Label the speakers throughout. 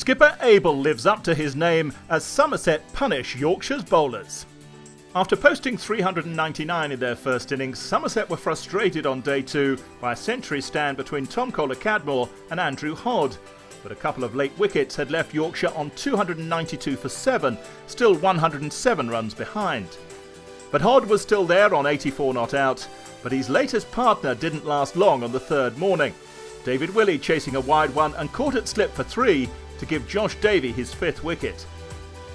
Speaker 1: Skipper Abel lives up to his name as Somerset punish Yorkshire's bowlers. After posting 399 in their first innings, Somerset were frustrated on day 2 by a century stand between Tom Kohler-Cadmore and Andrew Hodd. But a couple of late wickets had left Yorkshire on 292 for 7, still 107 runs behind. But Hodd was still there on 84 not out, but his latest partner didn't last long on the third morning. David Willey chasing a wide one and caught it slip for 3 to give Josh Davey his 5th wicket.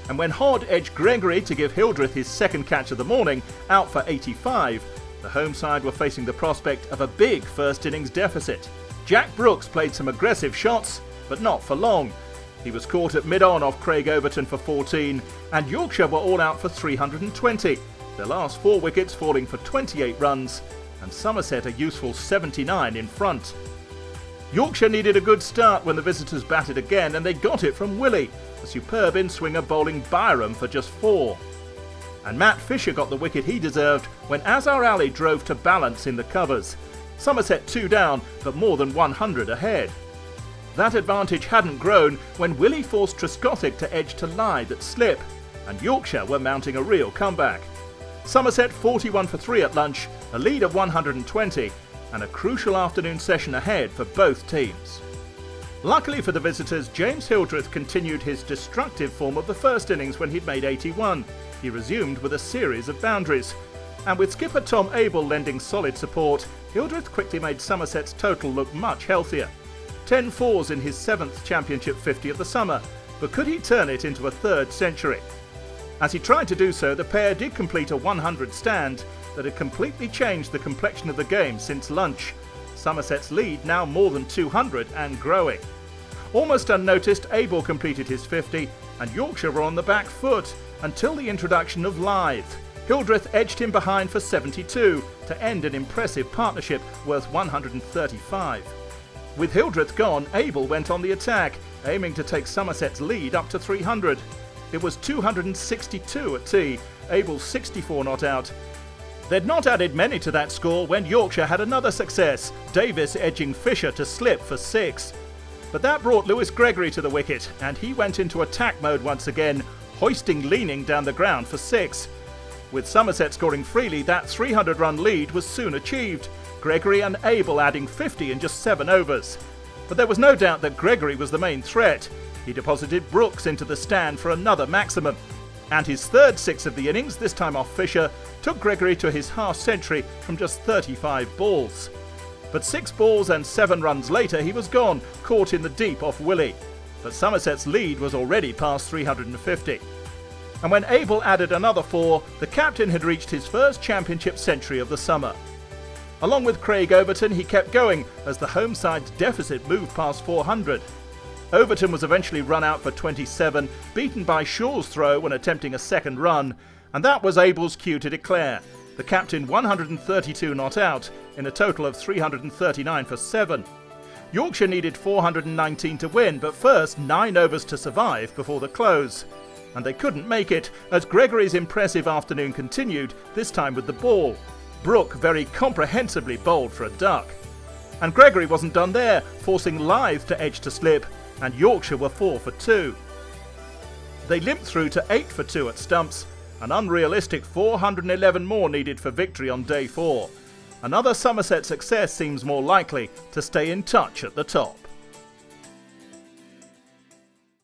Speaker 1: And when Hodd edged Gregory to give Hildreth his second catch of the morning, out for 85, the home side were facing the prospect of a big first innings deficit. Jack Brooks played some aggressive shots, but not for long. He was caught at mid-on off Craig Overton for 14, and Yorkshire were all out for 320, their last 4 wickets falling for 28 runs, and Somerset a useful 79 in front. Yorkshire needed a good start when the visitors batted again, and they got it from Willey, a superb in-swinger bowling Byram for just 4. And Matt Fisher got the wicket he deserved when Azhar Ali drove to balance in the covers. Somerset 2 down, but more than 100 ahead. That advantage hadn't grown when Willey forced Trescothick to edge to Lyde at slip, and Yorkshire were mounting a real comeback. Somerset 41 for 3 at lunch, a lead of 120, and a crucial afternoon session ahead for both teams. Luckily for the visitors, James Hildreth continued his destructive form of the first innings when he'd made 81. He resumed with a series of boundaries. And with skipper Tom Abel lending solid support, Hildreth quickly made Somerset's total look much healthier. 10 fours in his 7th championship 50 of the summer, but could he turn it into a 3rd century? As he tried to do so, the pair did complete a 100 stand that had completely changed the complexion of the game since lunch. Somerset's lead now more than 200 and growing. Almost unnoticed, Abel completed his 50 and Yorkshire were on the back foot until the introduction of Lythe. Hildreth edged him behind for 72 to end an impressive partnership worth 135. With Hildreth gone, Abel went on the attack, aiming to take Somerset's lead up to 300. It was 262 at tea, Abel's 64 not out. They'd not added many to that score when Yorkshire had another success, Davis edging Fisher to slip for 6. But that brought Lewis Gregory to the wicket, and he went into attack mode once again, hoisting Leaning down the ground for 6. With Somerset scoring freely, that 300-run lead was soon achieved, Gregory and Abel adding 50 in just 7 overs. But there was no doubt that Gregory was the main threat. He deposited Brooks into the stand for another maximum. And his 3rd 6 of the innings, this time off Fisher, took Gregory to his half-century from just 35 balls. But 6 balls and 7 runs later he was gone, caught in the deep off Willey. But Somerset's lead was already past 350. And when Abel added another 4, the captain had reached his first championship century of the summer. Along with Craig Overton, he kept going as the home side's deficit moved past 400. Overton was eventually run out for 27, beaten by Shaw's throw when attempting a second run, and that was Abel's cue to declare. The captain 132 not out, in a total of 339 for 7. Yorkshire needed 419 to win, but first 9 overs to survive before the close. And they couldn't make it, as Gregory's impressive afternoon continued, this time with the ball. Brooke very comprehensively bowled for a duck. And Gregory wasn't done there, forcing Lythe to edge to slip, and Yorkshire were 4 for 2. They limped through to 8 for 2 at stumps, an unrealistic 411 more needed for victory on day 4. Another Somerset success seems more likely to stay in touch at the top.